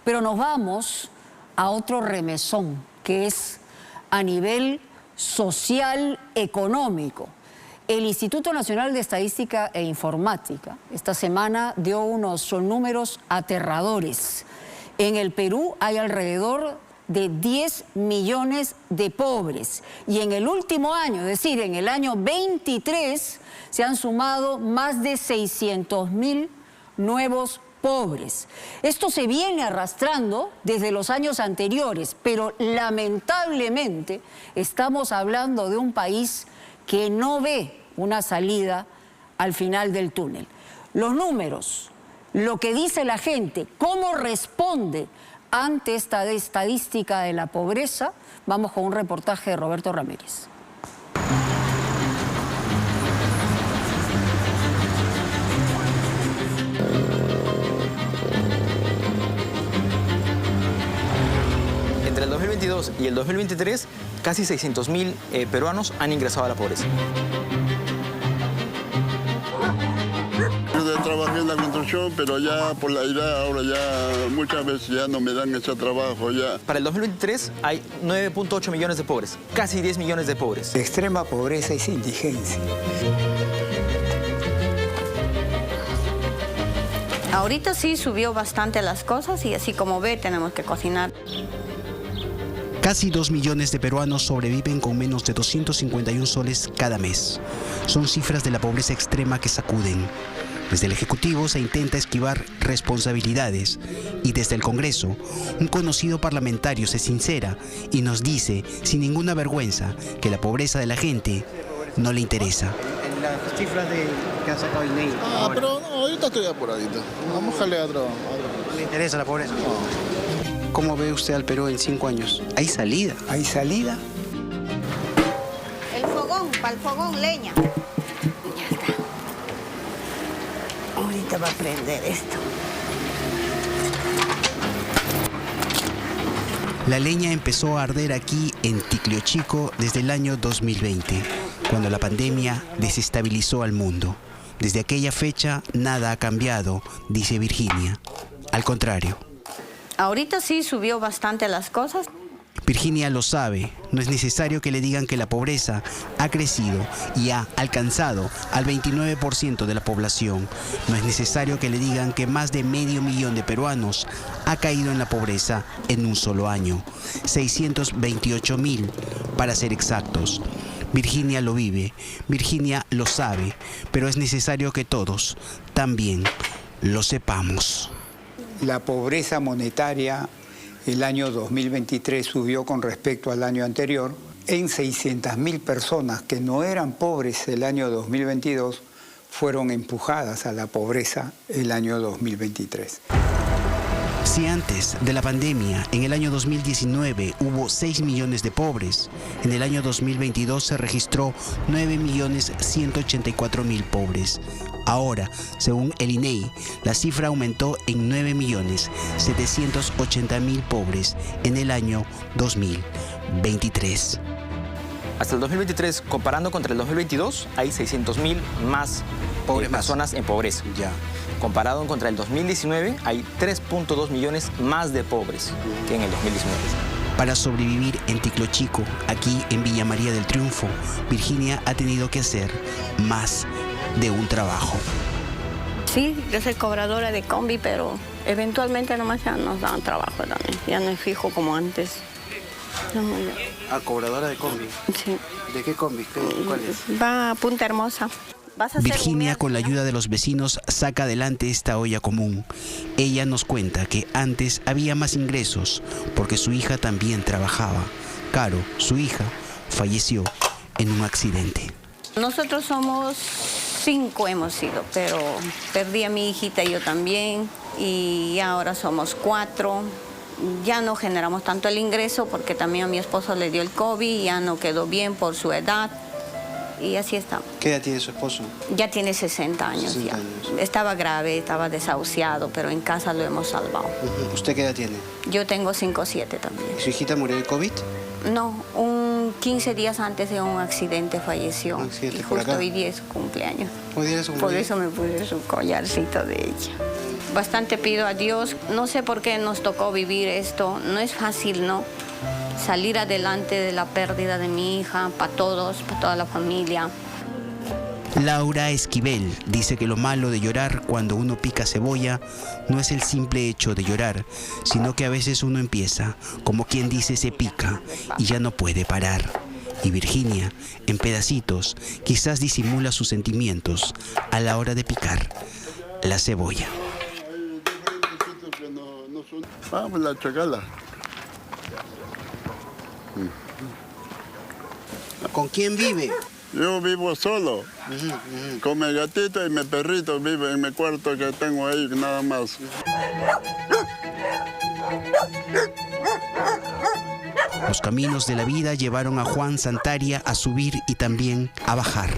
Pero nos vamos a otro remesón, que es a nivel social, económico. El Instituto Nacional de Estadística e Informática esta semana dio unos números aterradores. En el Perú hay alrededor de 10 millones de pobres y en el último año, es decir, en el año 23, se han sumado más de 600.000 nuevos pobres. Esto se viene arrastrando desde los años anteriores, pero lamentablemente estamos hablando de un país que no ve una salida al final del túnel. Los números, lo que dice la gente, cómo responde ante esta estadística de la pobreza, vamos con un reportaje de Roberto Ramírez. Entre el 2022 y el 2023, casi 600.000 peruanos han ingresado a la pobreza. Yo trabajé en la construcción, pero ya por la edad ahora ya muchas veces ya no me dan ese trabajo ya. Para el 2023 hay 9.8 millones de pobres, casi 10 millones de pobres. Extrema pobreza es indigencia. Ahorita sí subió bastante las cosas y así como ve tenemos que cocinar. Casi 2 millones de peruanos sobreviven con menos de 251 soles cada mes. Son cifras de la pobreza extrema que sacuden. Desde el Ejecutivo se intenta esquivar responsabilidades y desde el Congreso un conocido parlamentario se sincera y nos dice sin ninguna vergüenza que la pobreza de la gente no le interesa. Las cifras que ha sacado INEI. Pero no, ahorita estoy apuradito. Vamos a darle a otro. ¿Le interesa la pobreza? No. ¿Cómo ve usted al Perú en 5 años? ¿Hay salida? ¿Hay salida? El fogón, para el fogón leña. Ya está. Ahorita va a prender esto. La leña empezó a arder aquí en Ticliochico desde el año 2020, cuando la pandemia desestabilizó al mundo. Desde aquella fecha nada ha cambiado, dice Virginia. Al contrario. Ahorita sí subió bastante las cosas. Virginia lo sabe, no es necesario que le digan que la pobreza ha crecido y ha alcanzado al 29% de la población. No es necesario que le digan que más de 500.000 de peruanos ha caído en la pobreza en un solo año. 628.000 para ser exactos. Virginia lo vive, Virginia lo sabe, pero es necesario que todos también lo sepamos. La pobreza monetaria el año 2023 subió con respecto al año anterior en 600.000 personas que no eran pobres el año 2022 fueron empujadas a la pobreza el año 2023. Si antes de la pandemia, en el año 2019, hubo 6 millones de pobres, en el año 2022 se registró 9.184.000 pobres. Ahora, según el INEI, la cifra aumentó en 9.780.000 pobres en el año 2023. Hasta el 2023, comparando contra el 2022, hay 600.000 más personas en pobreza. Ya. Comparado contra el 2019, hay 3.2 millones más de pobres que en el 2019. Para sobrevivir en Ticliochico, aquí en Villa María del Triunfo, Virginia ha tenido que hacer más de un trabajo. Sí, yo soy cobradora de combi, pero eventualmente nomás ya nos dan trabajo también. Ya no es fijo como antes. Cobradora de combi. Sí. ¿De qué combi? ¿Cuál es? Va a Punta Hermosa. Virginia, con la ayuda de los vecinos, saca adelante esta olla común. Ella nos cuenta que antes había más ingresos porque su hija también trabajaba. Caro, su hija, falleció en un accidente. Nosotros somos 5 hemos sido, pero perdí a mi hijita y yo también, y ahora somos 4. Ya no generamos tanto el ingreso porque también a mi esposo le dio el COVID, ya no quedó bien por su edad. Y así estamos. ¿Qué edad tiene su esposo? Ya tiene 60 años. 60 ya. años. Estaba grave, estaba desahuciado, pero en casa lo hemos salvado. ¿Usted qué edad tiene? Yo tengo 5'7" también. ¿Y su hijita murió de COVID? No, 15 días antes de un accidente falleció. Y justo hoy día es su cumpleaños. ¿Hoy día es su Por cumpleaños? eso me puse su collarcito de ella. bastante pido a Dios. No sé por qué nos tocó vivir esto. No es fácil, ¿no? Salir adelante de la pérdida de mi hija, para todos, para toda la familia. Laura Esquivel dice que lo malo de llorar cuando uno pica cebolla no es el simple hecho de llorar, sino que a veces uno empieza, como quien dice, se pica y ya no puede parar. Y Virginia, en pedacitos, quizás disimula sus sentimientos a la hora de picar la cebolla. Vamos a chocarla. ¿Con quién vive? Yo vivo solo, con mi gatito y mi perrito vive en mi cuarto que tengo ahí, nada más. Los caminos de la vida llevaron a Juan Santaria a subir y también a bajar.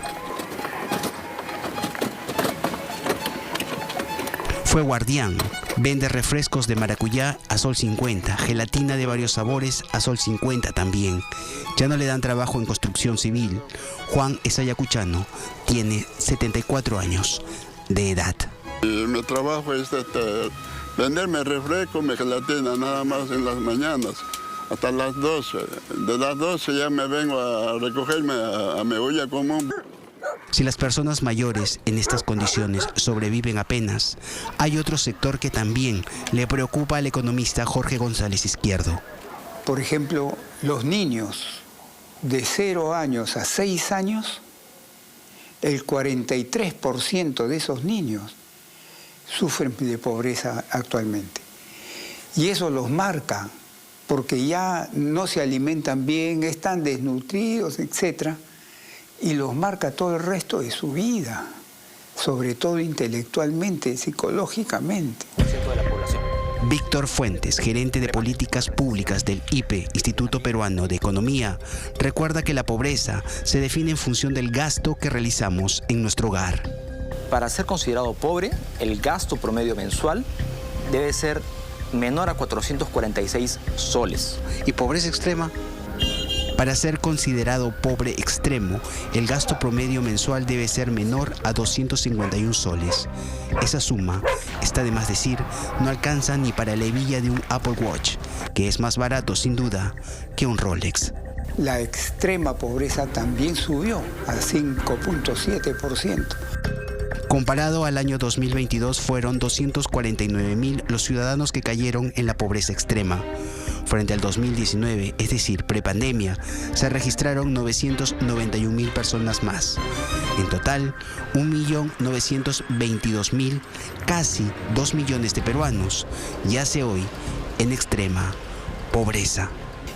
Fue guardián, vende refrescos de maracuyá a sol 50, gelatina de varios sabores a sol 50 también. Ya no le dan trabajo en construcción civil. Juan es ayacuchano, tiene 74 años de edad. Y mi trabajo es venderme refresco, mi gelatina, nada más en las mañanas, hasta las 12. De las 12 ya me vengo a recogerme a mi olla común. Si las personas mayores en estas condiciones sobreviven apenas, hay otro sector que también le preocupa al economista Jorge González Izquierdo. Por ejemplo, los niños de 0 años a 6 años, el 43% de esos niños sufren de pobreza actualmente. Y eso los marca, porque ya no se alimentan bien, están desnutridos, etc. Y los marca todo el resto de su vida, sobre todo intelectualmente, psicológicamente. Víctor Fuentes, gerente de políticas públicas del IPE, Instituto Peruano de Economía, recuerda que la pobreza se define en función del gasto que realizamos en nuestro hogar. Para ser considerado pobre, el gasto promedio mensual debe ser menor a 446 soles. ¿Y pobreza extrema? Para ser considerado pobre extremo, el gasto promedio mensual debe ser menor a 251 soles. Esa suma, está de más decir, no alcanza ni para la hebilla de un Apple Watch, que es más barato sin duda que un Rolex. La extrema pobreza también subió a 5.7%. Comparado al año 2022, fueron 249.000 los ciudadanos que cayeron en la pobreza extrema. Frente al 2019, es decir, prepandemia, se registraron 991.000 personas más. En total, 1.922.000, casi 2 millones de peruanos, yace hoy en extrema pobreza.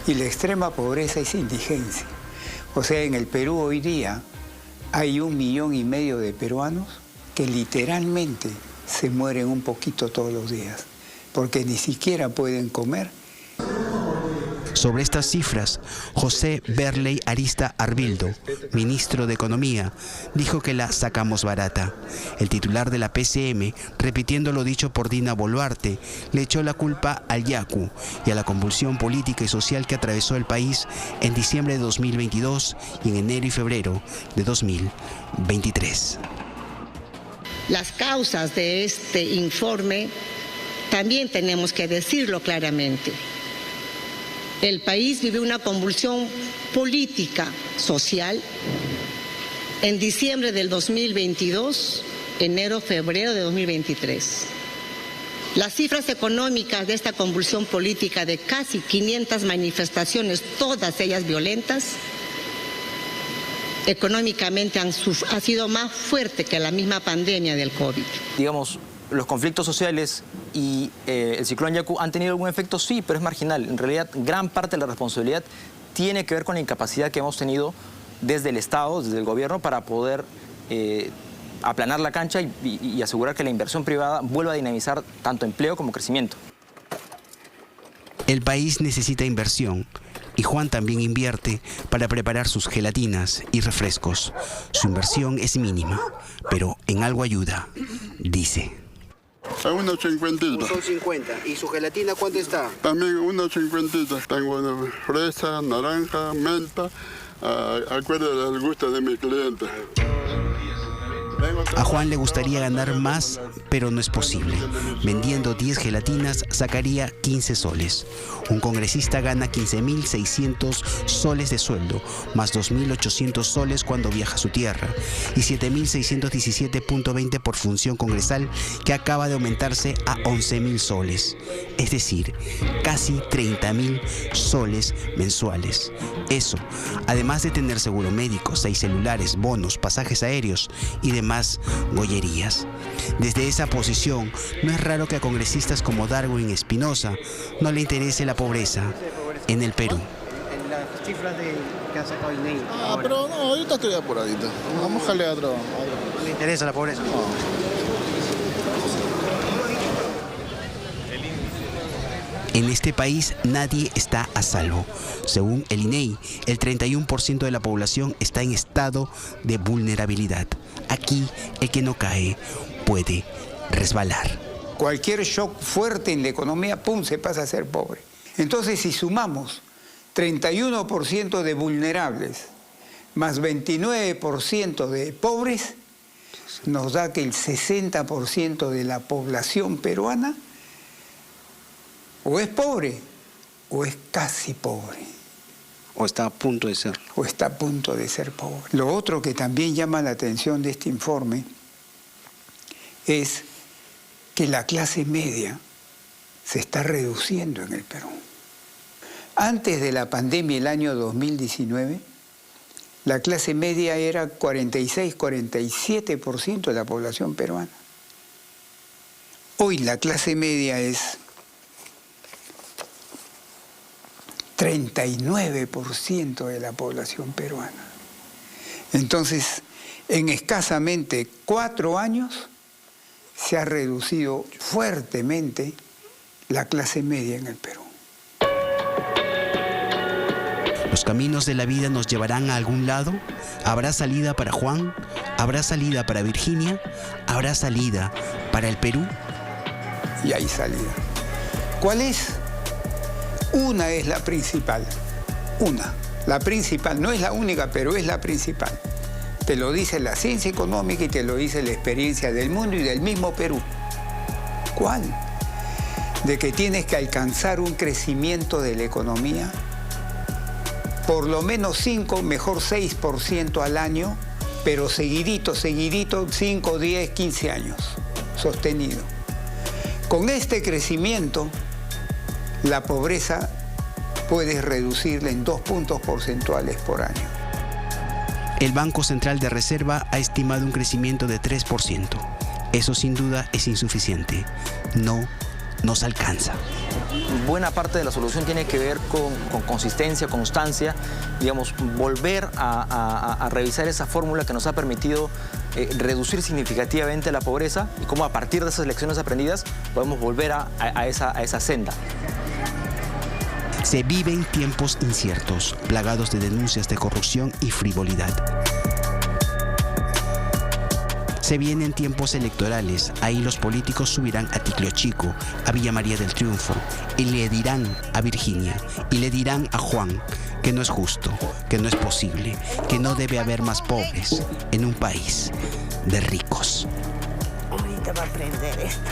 Y la extrema pobreza es indigencia. O sea, en el Perú hoy día hay 1,5 millones de peruanos que literalmente se mueren un poquito todos los días, porque ni siquiera pueden comer. Sobre estas cifras, José Berley Arista Arbildo, ministro de Economía, dijo que la sacamos barata. El titular de la PCM, repitiendo lo dicho por Dina Boluarte, le echó la culpa al yacu y a la convulsión política y social que atravesó el país en diciembre de 2022 y en enero y febrero de 2023. Las causas de este informe también tenemos que decirlo claramente. El país vive una convulsión política, social, en diciembre del 2022, enero, febrero de 2023. Las cifras económicas de esta convulsión política de casi 500 manifestaciones, todas ellas violentas, económicamente ha sido más fuerte que la misma pandemia del COVID. Digamos, los conflictos sociales y el ciclón Yaku han tenido algún efecto, sí, pero es marginal. En realidad, gran parte de la responsabilidad tiene que ver con la incapacidad que hemos tenido desde el Estado, desde el gobierno, para poder aplanar la cancha y asegurar que la inversión privada vuelva a dinamizar tanto empleo como crecimiento. El país necesita inversión. Y Juan también invierte para preparar sus gelatinas y refrescos. Su inversión es mínima, pero en algo ayuda, dice. A unos 50. Son 50. ¿Y su gelatina cuánto está? También unos 50. Tengo fresa, naranja, menta. Acuérdate del gusto de mi cliente. A Juan le gustaría ganar más, pero no es posible. Vendiendo 10 gelatinas sacaría 15 soles. Un congresista gana 15.600 soles de sueldo, más 2.800 soles cuando viaja a su tierra, y 7.617.20 por función congresal, que acaba de aumentarse a 11.000 soles. Es decir, casi 30.000 soles mensuales. Eso, además de tener seguro médico, 6 celulares, bonos, pasajes aéreos y demás gollerías. Desde esa posición, no es raro que a congresistas como Darwin Espinosa no le interese la pobreza en el Perú. Las cifras que ha sacado INEI. Pero no, ahorita estoy apuradito. Vamos a darle a otro. ¿No le interesa la pobreza? En este país nadie está a salvo. Según el INEI, el 31% de la población está en estado de vulnerabilidad. Aquí, el que no cae puede resbalar. Cualquier shock fuerte en la economía, ¡pum!, se pasa a ser pobre. Entonces, si sumamos 31% de vulnerables más 29% de pobres, nos da que el 60% de la población peruana o es pobre o es casi pobre. ¿O está a punto de ser? O está a punto de ser pobre. Lo otro que también llama la atención de este informe es que la clase media se está reduciendo en el Perú. Antes de la pandemia, el año 2019, la clase media era 46-47% de la población peruana. Hoy la clase media es 39% de la población peruana. Entonces, en escasamente 4 años se ha reducido fuertemente la clase media en el Perú. ¿Los caminos de la vida nos llevarán a algún lado? ¿Habrá salida para Juan? ¿Habrá salida para Virginia? ¿Habrá salida para el Perú? Y hay salida. ¿Cuál es? Una es la principal. Una. La principal, no es la única, pero es la principal. Te lo dice la ciencia económica y te lo dice la experiencia del mundo y del mismo Perú. ¿Cuál? De que tienes que alcanzar un crecimiento de la economía por lo menos 5, mejor 6% al año, pero seguidito, 5, 10, 15 años, sostenido. Con este crecimiento, la pobreza puedes reducirla en 2 puntos porcentuales por año. El Banco Central de Reserva ha estimado un crecimiento de 3%. Eso sin duda es insuficiente. No nos alcanza. Buena parte de la solución tiene que ver con consistencia, constancia, digamos, volver a revisar esa fórmula que nos ha permitido reducir significativamente la pobreza y cómo a partir de esas lecciones aprendidas podemos volver a esa senda. Se viven tiempos inciertos, plagados de denuncias de corrupción y frivolidad. Se vienen tiempos electorales, ahí los políticos subirán a Ticlio Chico, a Villa María del Triunfo, y le dirán a Virginia, y le dirán a Juan, que no es justo, que no es posible, que no debe haber más pobres en un país de ricos. Ahorita va a aprender esto.